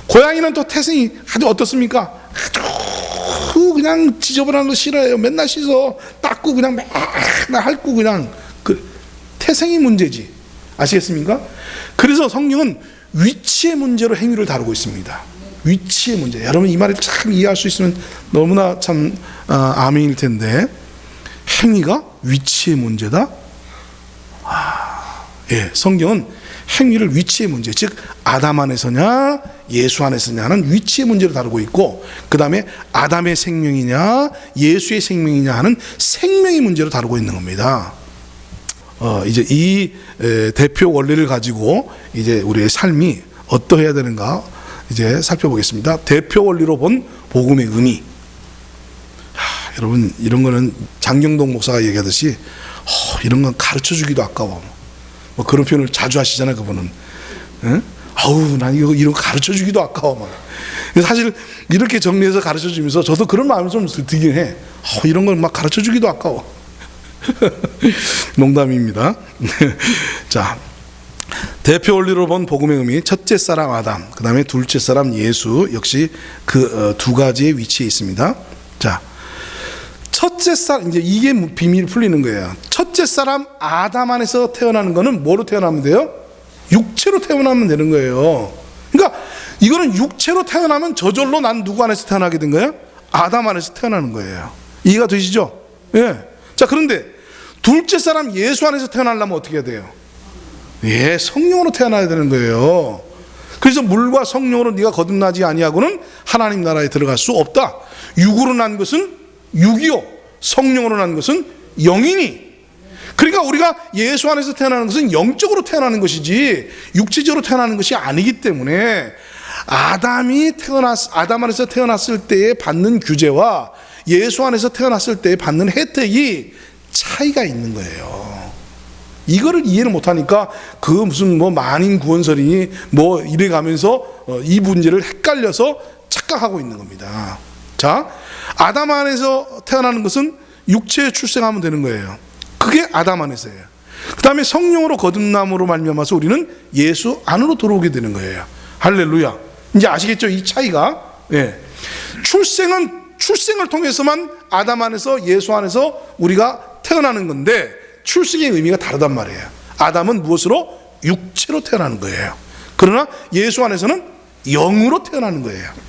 고양이는 또 태생이 아주 어떻습니까? 아주 그냥 지저분한 거 싫어해요. 맨날 씻어 닦고 그냥 맨날 핥고 그냥 그 태생이 문제지. 아시겠습니까? 그래서 성경은 위치의 문제로 행위를 다루고 있습니다. 위치의 문제. 여러분 이 말을 참 이해할 수 있으면 너무나 참 아멘일 텐데 행위가 위치의 문제다? 예, 성경은 행위를 위치의 문제, 즉 아담 안에서냐 예수 안에서냐는 위치의 문제를 다루고 있고 그 다음에 아담의 생명이냐 예수의 생명이냐 하는 생명의 문제로 다루고 있는 겁니다. 이제 이 대표 원리를 가지고 이제 우리의 삶이 어떠해야 되는가 이제 살펴보겠습니다. 대표 원리로 본 복음의 의미. 여러분 이런 거는 장경동 목사가 얘기하듯이 이런 건 가르쳐 주기도 아까워. 뭐 그런 표현을 자주 하시잖아요, 그분은. 응? 아우, 난 이런 거 가르쳐 주기도 아까워. 막. 사실 이렇게 정리해서 가르쳐 주면서 저도 그런 마음이 좀 들긴 해. 이런 걸 막 가르쳐 주기도 아까워. 농담입니다. 자, 대표 원리로 본 복음의 의미, 첫째 사람 아담, 그 다음에 둘째 사람 예수, 역시 그 두 가지의 위치에 있습니다. 자, 첫째 사람, 이제 이게 비밀이 풀리는 거예요. 첫째 사람 아담 안에서 태어나는 거는 뭐로 태어나면 돼요? 육체로 태어나면 되는 거예요. 그러니까 이거는 육체로 태어나면 저절로 난 누구 안에서 태어나게 된 거예요? 아담 안에서 태어나는 거예요. 이해가 되시죠? 예. 자, 그런데 둘째 사람 예수 안에서 태어나려면 어떻게 해야 돼요? 예, 성령으로 태어나야 되는 거예요. 그래서 물과 성령으로 네가 거듭나지 아니하고는 하나님 나라에 들어갈 수 없다. 육으로 난 것은 육이요, 성령으로 난 것은 영이니. 그러니까 우리가 예수 안에서 태어나는 것은 영적으로 태어나는 것이지 육체적으로 태어나는 것이 아니기 때문에 아담 안에서 태어났을 때에 받는 규제와 예수 안에서 태어났을 때에 받는 혜택이 차이가 있는 거예요. 이거를 이해를 못하니까 그 무슨 뭐 만인 구원설이니 뭐 이래 가면서 이 문제를 헷갈려서 착각하고 있는 겁니다. 자, 아담 안에서 태어나는 것은 육체에 출생하면 되는 거예요. 그게 아담 안에서예요. 그 다음에 성령으로 거듭남으로 말미암아서 우리는 예수 안으로 들어오게 되는 거예요. 할렐루야. 이제 아시겠죠? 이 차이가. 예. 출생을 통해서만 아담 안에서 예수 안에서 우리가 태어나는 건데 출생의 의미가 다르단 말이에요. 아담은 무엇으로? 육체로 태어나는 거예요. 그러나 예수 안에서는 영으로 태어나는 거예요.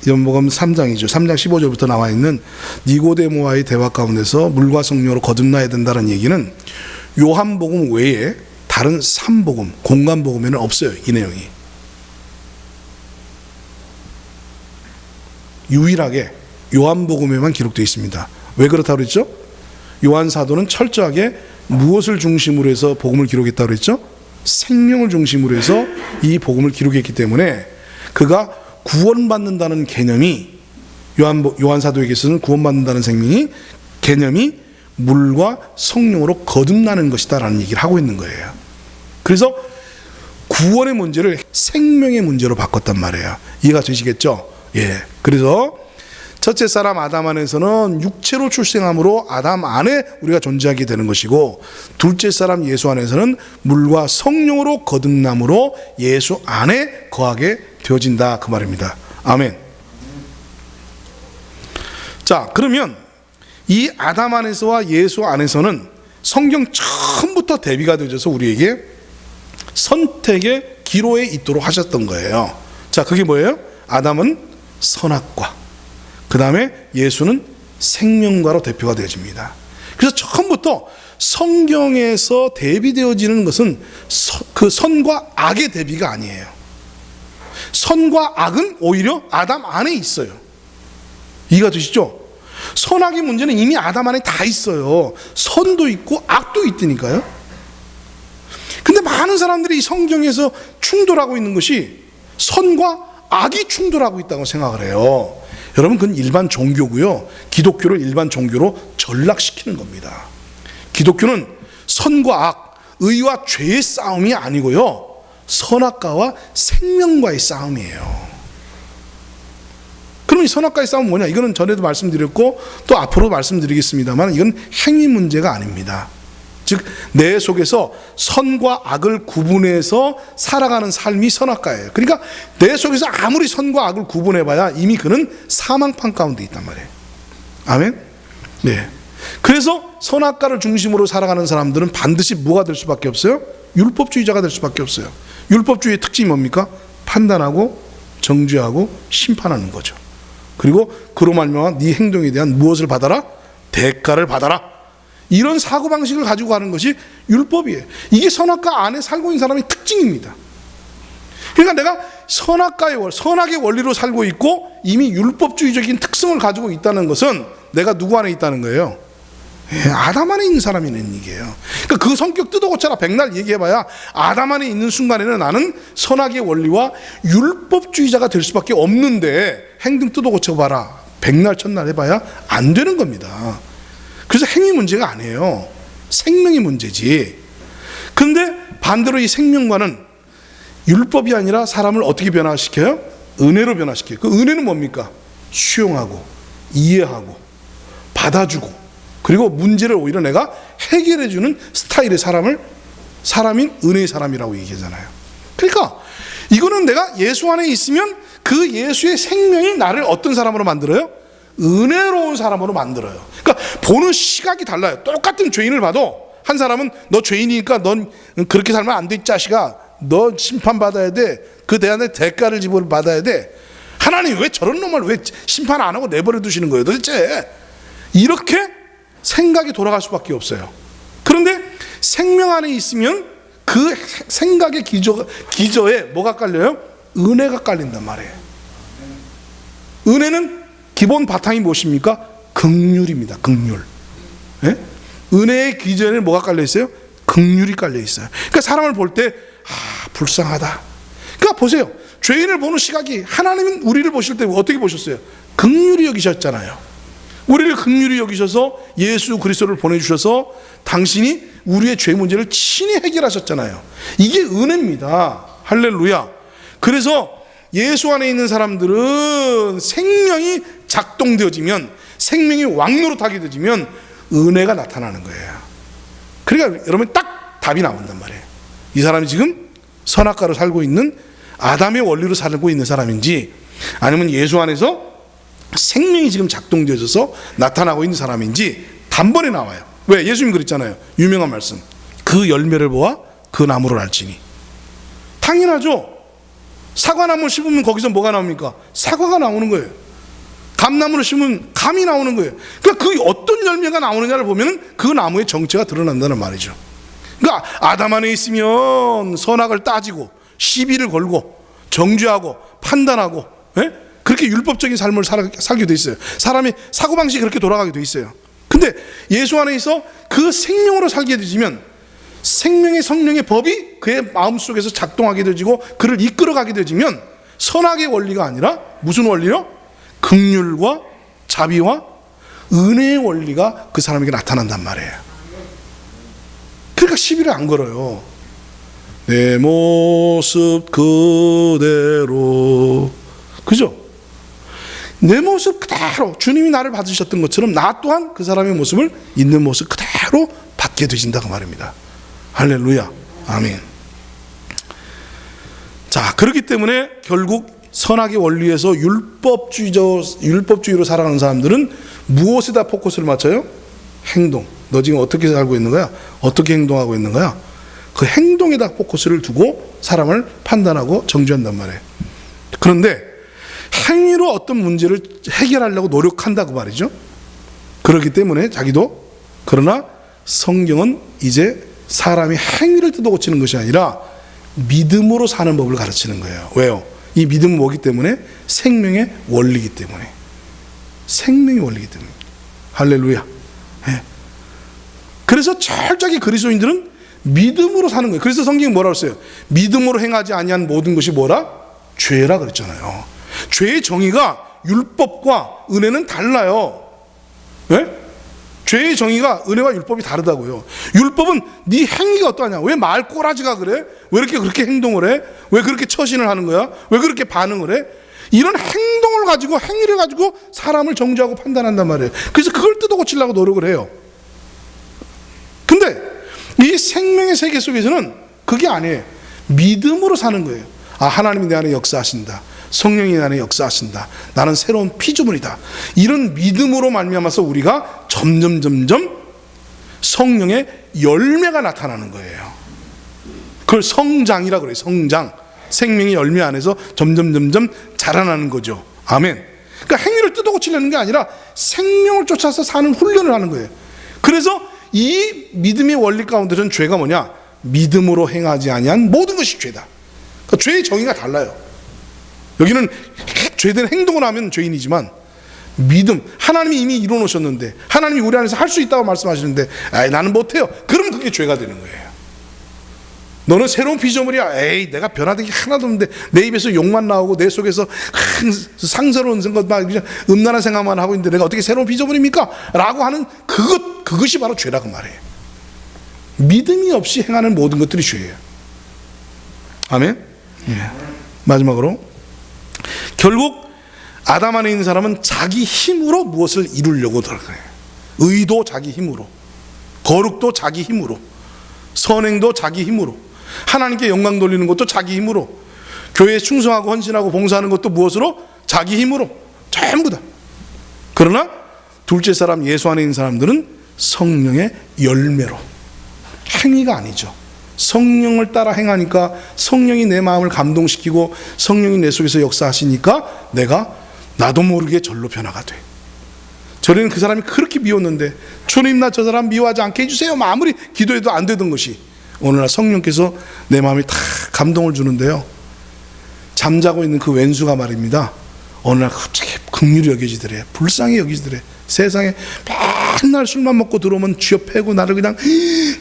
요한복음 3장이죠. 3장 15절부터 나와 있는 니고데모와의 대화 가운데서 물과 성령으로 거듭나야 된다는 얘기는 요한복음 외에 다른 3복음, 공간복음에는 없어요. 이 내용이. 유일하게 요한복음에만 기록되어 있습니다. 왜 그렇다고 그랬죠? 요한 사도는 철저하게 무엇을 중심으로 해서 복음을 기록했다고 그랬죠? 생명을 중심으로 해서 이 복음을 기록했기 때문에 그가 구원받는다는 개념이 요한 사도에게서는 구원받는다는 개념이 물과 성령으로 거듭나는 것이다라는 얘기를 하고 있는 거예요. 그래서 구원의 문제를 생명의 문제로 바꿨단 말이에요. 이해가 되시겠죠? 예. 그래서 첫째 사람 아담 안에서는 육체로 출생함으로 아담 안에 우리가 존재하게 되는 것이고, 둘째 사람 예수 안에서는 물과 성령으로 거듭남으로 예수 안에 거하게 되어진다, 그 말입니다. 아멘. 자, 그러면 이 아담 안에서와 예수 안에서는 성경 처음부터 대비가 되어져서 우리에게 선택의 기로에 있도록 하셨던 거예요. 자, 그게 뭐예요? 아담은 선악과, 그 다음에 예수는 생명과로 대표가 되어집니다. 그래서 처음부터 성경에서 대비되어지는 것은 그 선과 악의 대비가 아니에요. 선과 악은 오히려 아담 안에 있어요. 이해가 되시죠? 선악의 문제는 이미 아담 안에 다 있어요. 선도 있고 악도 있다니까요. 근데 많은 사람들이 이 성경에서 충돌하고 있는 것이 선과 악이 충돌하고 있다고 생각을 해요. 여러분, 그건 일반 종교고요. 기독교를 일반 종교로 전락시키는 겁니다. 기독교는 선과 악, 의와 죄의 싸움이 아니고요, 선악과와 생명과의 싸움이에요. 그럼 이 선악과의 싸움은 뭐냐? 이거는 전에도 말씀드렸고 또 앞으로 말씀드리겠습니다만, 이건 행위 문제가 아닙니다. 즉, 내 속에서 선과 악을 구분해서 살아가는 삶이 선악과예요. 그러니까 내 속에서 아무리 선과 악을 구분해봐야 이미 그는 사망판 가운데 있단 말이에요. 아멘? 네. 그래서 선악과를 중심으로 살아가는 사람들은 반드시 뭐가 될 수밖에 없어요? 율법주의자가 될 수밖에 없어요. 율법주의의 특징이 뭡니까? 판단하고 정죄하고 심판하는 거죠. 그리고 그로 말미암아 네 행동에 대한 무엇을 받아라? 대가를 받아라. 이런 사고방식을 가지고 가는 것이 율법이에요. 이게 선악과 안에 살고 있는 사람의 특징입니다. 그러니까 내가 선악의 원리로 살고 있고 이미 율법주의적인 특성을 가지고 있다는 것은 내가 누구 안에 있다는 거예요? 아담 안에 있는 사람이라는 얘기예요. 그러니까 그 성격 뜯어고쳐라 백날 얘기해봐야 아담 안에 있는 순간에는 나는 선악의 원리와 율법주의자가 될 수밖에 없는데, 행동 뜯어고쳐봐라 백날 첫날 해봐야 안 되는 겁니다. 그래서 행위 문제가 아니에요. 생명이 문제지. 그런데 반대로 이 생명과는 율법이 아니라 사람을 어떻게 변화시켜요? 은혜로 변화시켜요. 그 은혜는 뭡니까? 수용하고 이해하고 받아주고, 그리고 문제를 오히려 내가 해결해주는 스타일의 사람인 은혜의 사람이라고 얘기하잖아요. 그러니까 이거는 내가 예수 안에 있으면 그 예수의 생명이 나를 어떤 사람으로 만들어요? 은혜로운 사람으로 만들어요. 그러니까 보는 시각이 달라요. 똑같은 죄인을 봐도 한 사람은 너 죄인이니까 넌 그렇게 살면 안 돼, 이 자식아. 너 심판받아야 돼. 그 대안에 대가를 받아야 돼. 하나님 왜 저런 놈을 왜 심판 안 하고 내버려 두시는 거예요 도대체? 이렇게 생각이 돌아갈 수밖에 없어요. 그런데 생명 안에 있으면 그 생각의 기저에 뭐가 깔려요? 은혜가 깔린단 말이에요. 은혜는 기본 바탕이 무엇입니까? 긍휼입니다. 긍휼. 예? 은혜의 기저에는 뭐가 깔려 있어요? 긍휼이 깔려 있어요. 그러니까 사람을 볼 때 불쌍하다. 그러니까 보세요. 죄인을 보는 시각이, 하나님은 우리를 보실 때 어떻게 보셨어요? 긍휼히 여기셨잖아요. 우리를 긍휼히 여기셔서 예수 그리스도를 보내주셔서 당신이 우리의 죄 문제를 친히 해결하셨잖아요. 이게 은혜입니다. 할렐루야. 그래서 예수 안에 있는 사람들은 생명이 작동되어지면, 생명이 왕노릇하게 되어지면 은혜가 나타나는 거예요. 그러니까 여러분 딱 답이 나온단 말이에요. 이 사람이 지금 선악과로 살고 있는 아담의 원리로 살고 있는 사람인지, 아니면 예수 안에서 생명이 지금 작동되어져서 나타나고 있는 사람인지 단번에 나와요. 왜? 예수님이 그랬잖아요. 유명한 말씀. 그 열매를 보아 그 나무를 알지니. 당연하죠. 사과나무를 심으면 거기서 뭐가 나옵니까? 사과가 나오는 거예요. 감나무를 심으면 감이 나오는 거예요. 그러니까 그 어떤 열매가 나오느냐를 보면 그 나무의 정체가 드러난다는 말이죠. 그러니까 아담 안에 있으면 선악을 따지고 시비를 걸고 정죄하고 판단하고, 예? 그렇게 그렇게 율법적인 삶을 살게 돼 있어요. 사람이 사고방식이 그렇게 돌아가게 돼 있어요. 근데 예수 안에 있어 그 생명으로 살게 되지면 생명의 성령의 법이 그의 마음속에서 작동하게 되지고 그를 이끌어가게 되지면 선악의 원리가 아니라 무슨 원리요? 긍휼과 자비와 은혜의 원리가 그 사람에게 나타난단 말이에요. 그러니까 시비를 안 걸어요. 내 모습 그대로, 그죠? 내 모습 그대로 주님이 나를 받으셨던 것처럼 나 또한 그 사람의 모습을 있는 모습 그대로 받게 되신다고 말입니다. 할렐루야, 아멘. 자, 그렇기 때문에 결국 선악의 원리에서 율법주의로 살아가는 사람들은 무엇에다 포커스를 맞춰요? 행동. 너 지금 어떻게 살고 있는 거야? 어떻게 행동하고 있는 거야? 그 행동에다 포커스를 두고 사람을 판단하고 정죄한단 말이에요. 그런데 행위로 어떤 문제를 해결하려고 노력한다고 말이죠. 그렇기 때문에 자기도, 그러나 성경은 이제 사람이 행위를 뜯어 고치는 것이 아니라 믿음으로 사는 법을 가르치는 거예요. 왜요? 이 믿음은 뭐기 때문에? 생명의 원리이기 때문에. 생명의 원리이기 때문에. 할렐루야. 네. 그래서 철저하게 그리스도인들은 믿음으로 사는 거예요. 그래서 성경이 뭐라고 했어요? 믿음으로 행하지 아니한 모든 것이 뭐라? 죄라 그랬잖아요. 죄의 정의가 율법과 은혜는 달라요. 네? 죄의 정의가 은혜와 율법이 다르다고요. 율법은 네 행위가 어떠하냐? 왜 말꼬라지가 그래? 왜 이렇게 그렇게 행동을 해? 왜 그렇게 처신을 하는 거야? 왜 그렇게 반응을 해? 이런 행동을 가지고, 행위를 가지고 사람을 정죄하고 판단한단 말이에요. 그래서 그걸 뜯어 고치려고 노력을 해요. 근데 이 생명의 세계 속에서는 그게 아니에요. 믿음으로 사는 거예요. 아, 하나님이 내 안에 역사하신다. 성령이 내 안에 역사하신다. 나는 새로운 피조물이다. 이런 믿음으로 말미암아서 우리가 점점 성령의 열매가 나타나는 거예요. 그걸 성장이라고 그래요. 성장. 생명의 열매 안에서 점점 자라나는 거죠. 아멘. 그러니까 행위를 뜯어 고치려는 게 아니라 생명을 쫓아서 사는 훈련을 하는 거예요. 그래서 이 믿음의 원리 가운데서는 죄가 뭐냐? 믿음으로 행하지 아니한 모든 것이 죄다. 그러니까 죄의 정의가 달라요. 여기는 죄된 행동을 하면 죄인이지만, 믿음, 하나님이 이미 이뤄놓으셨는데, 하나님이 우리 안에서 할 수 있다고 말씀하시는데, 에이, 나는 못해요. 그러면 그게 죄가 되는 거예요. 너는 새로운 피조물이야. 에이, 내가 변화된 게 하나도 없는데 내 입에서 욕만 나오고 내 속에서 상스러운 생각만, 그냥 음란한 생각만 하고 있는데 내가 어떻게 새로운 피조물입니까? 라고 하는 그것이 바로 죄라고 말해요. 믿음이 없이 행하는 모든 것들이 죄예요. 아멘. 예. 마지막으로, 결국 아담 안에 있는 사람은 자기 힘으로 무엇을 이루려고 노력해요. 의도 자기 힘으로, 거룩도 자기 힘으로, 선행도 자기 힘으로, 하나님께 영광 돌리는 것도 자기 힘으로, 교회에 충성하고 헌신하고 봉사하는 것도 무엇으로? 자기 힘으로. 전부 다. 그러나 둘째 사람, 예수 안에 있는 사람들은 성령의 열매로, 행위가 아니죠. 성령을 따라 행하니까 성령이 내 마음을 감동시키고 성령이 내 속에서 역사하시니까 나도 모르게 절로 변화가 돼. 전에는 그 사람이 그렇게 미웠는데, 주님 나 저 사람 미워하지 않게 해주세요. 아무리 기도해도 안 되던 것이 오늘날 성령께서 내 마음에 다 감동을 주는데요, 잠자고 있는 그 왼수가 말입니다, 어느 날 갑자기 긍휼히 여기지더래. 불쌍히 여기지더래. 세상에 맨날 술만 먹고 들어오면 쥐어 패고 나를 그냥,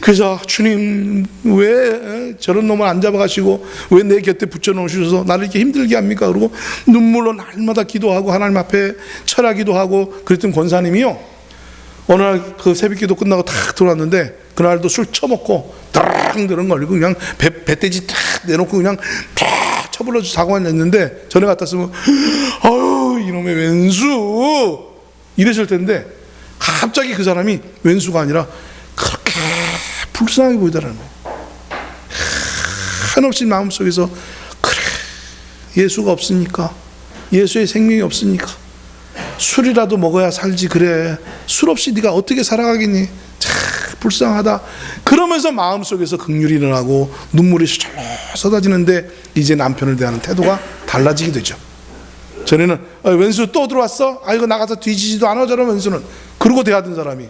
그래서 주님 왜 저런 놈을 안 잡아가시고 왜 내 곁에 붙여놓으셔서 나를 이렇게 힘들게 합니까? 그러고 눈물로 날마다 기도하고 하나님 앞에 철하기도 하고 그랬던 권사님이요, 어느 날 그 새벽기도 끝나고 탁 들어왔는데, 그날도 술 처먹고 드렁드렁 걸리고 그냥 배돼지 탁 내놓고 그냥 탁 쳐불러서 자고 앉았는데, 전에 갔다 쓰면 아유 이놈의 왼수 이랬을 텐데, 갑자기 그 사람이 왼수가 아니라 그렇게 불쌍하게 보이더라는 거예요. 한없이 마음속에서, 그래 예수가 없으니까, 예수의 생명이 없으니까 술이라도 먹어야 살지, 그래 술 없이 네가 어떻게 살아가겠니, 참 불쌍하다. 그러면서 마음속에서 긍휼이 일어나고 눈물이 절로 쏟아지는데, 이제 남편을 대하는 태도가 달라지게 되죠. 전에는 왼수 또 들어왔어? 이거 나가서 뒤지지도 않아 저런 왼수는. 그러고 대하던 사람이,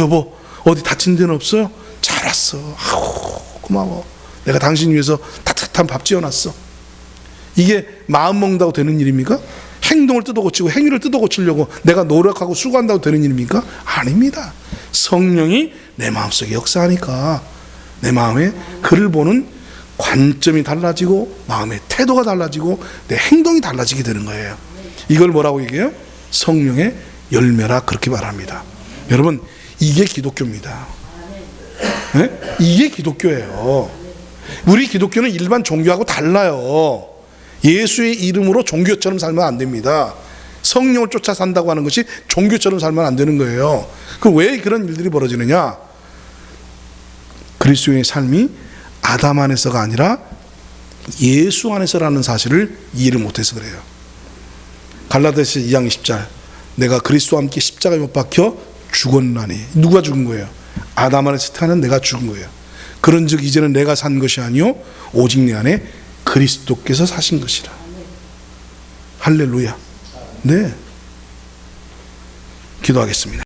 여보 어디 다친 데는 없어요? 잘 왔어. 아우 고마워. 내가 당신 위해서 따뜻한 밥 지어놨어. 이게 마음 먹는다고 되는 일입니까? 행동을 뜯어고치고 행위를 뜯어고치려고 내가 노력하고 수고한다고 되는 일입니까? 아닙니다. 성령이 내 마음속에 역사하니까 내 마음에 그를 보는 관점이 달라지고 마음의 태도가 달라지고 내 행동이 달라지게 되는 거예요. 이걸 뭐라고 얘기해요? 성령의 열매라 그렇게 말합니다. 여러분, 이게 기독교입니다. 네? 이게 기독교예요. 우리 기독교는 일반 종교하고 달라요. 예수의 이름으로 종교처럼 살면 안 됩니다. 성령을 쫓아 산다고 하는 것이 종교처럼 살면 안 되는 거예요. 그럼 왜 그런 일들이 벌어지느냐? 그리스도인의 삶이 아담 안에서가 아니라 예수 안에서라는 사실을 이해를 못해서 그래요. 갈라디아서 2장 10절, 내가 그리스도와 함께 십자가에 못 박혀 죽었나니. 누가 죽은 거예요? 아담 안에서 태어난 내가 죽은 거예요. 그런즉 이제는 내가 산 것이 아니요 오직 내 안에 그리스도께서 사신 것이라. 할렐루야. 네, 기도하겠습니다.